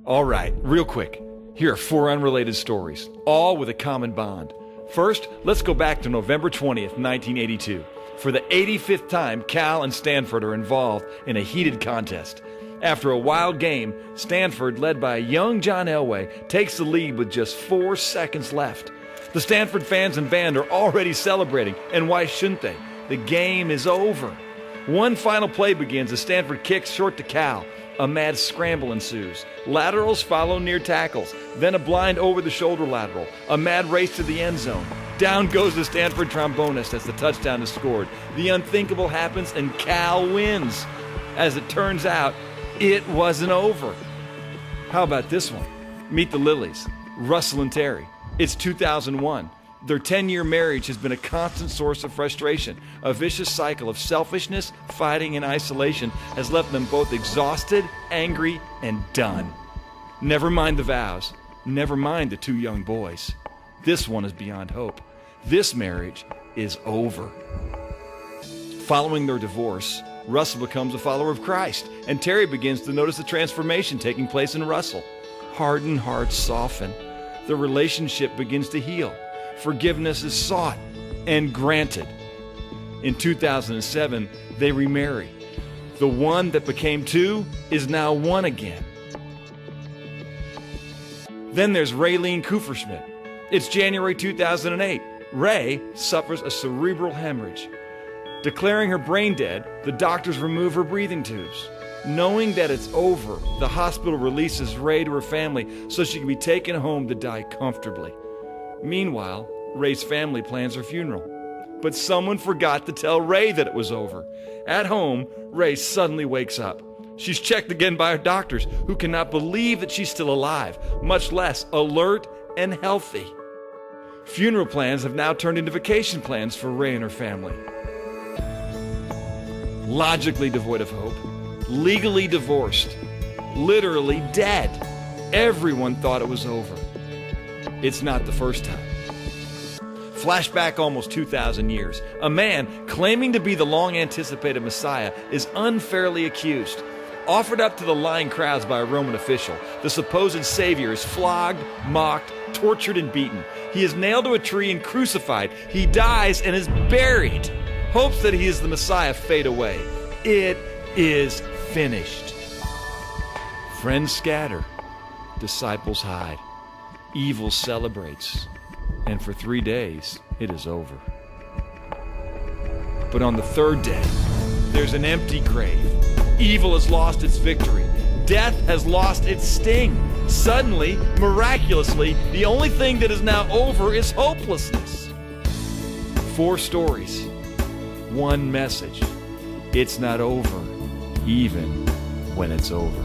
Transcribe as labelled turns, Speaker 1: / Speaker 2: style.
Speaker 1: All right, real quick. Here are 4 unrelated stories, all with a common bond. First, let's go back to November 20th, 1982. For the 85th time, Cal and Stanford are involved in a heated contest. After a wild game, Stanford, led by young John Elway, takes the lead with just 4 seconds left. The Stanford fans and band are already celebrating, and why shouldn't they? The game is over. One final play begins as Stanford kicks short to Cal. A mad scramble ensues. Laterals follow near tackles, then a blind over-the-shoulder lateral. A mad race to the end zone. Down goes the Stanford trombonist as the touchdown is scored. The unthinkable happens and Cal wins. As it turns out, it wasn't over. How about this one? Meet the Lillies, Russell and Terry. It's 2001. Their 10-year marriage has been a constant source of frustration. A vicious cycle of selfishness, fighting, and isolation has left them both exhausted, angry, and done. Never mind the vows. Never mind the 2 young boys. This one is beyond hope. This marriage is over. Following their divorce, Russell becomes a follower of Christ, and Terry begins to notice the transformation taking place in Russell. Hardened hearts soften. The relationship begins to heal. Forgiveness is sought and granted. In 2007, they remarry. The one that became 2 is now 1 again. Then there's Raylene Kupferschmidt. It's January 2008. Ray suffers a cerebral hemorrhage. Declaring her brain dead, the doctors remove her breathing tubes. Knowing that it's over, the hospital releases Ray to her family so she can be taken home to die comfortably. Meanwhile, Ray's family plans her funeral. But someone forgot to tell Ray that it was over. At home, Ray suddenly wakes up. She's checked again by her doctors, who cannot believe that she's still alive, much less alert and healthy. Funeral plans have now turned into vacation plans for Ray and her family. Logically devoid of hope, legally divorced, literally dead. Everyone thought it was over. It's not the first time. Flashback almost 2,000 years. A man claiming to be the long-anticipated Messiah is unfairly accused. Offered up to the lying crowds by a Roman official, the supposed Savior is flogged, mocked, tortured, and beaten. He is nailed to a tree and crucified. He dies and is buried. Hopes that he is the Messiah fade away. It is finished. Friends scatter. Disciples hide. Evil celebrates. And for 3 days, it is over. But on the 3rd day, there's an empty grave. Evil has lost its victory. Death has lost its sting. Suddenly, miraculously, the only thing that is now over is hopelessness. 4 stories, 1 message. It's not over, even when it's over.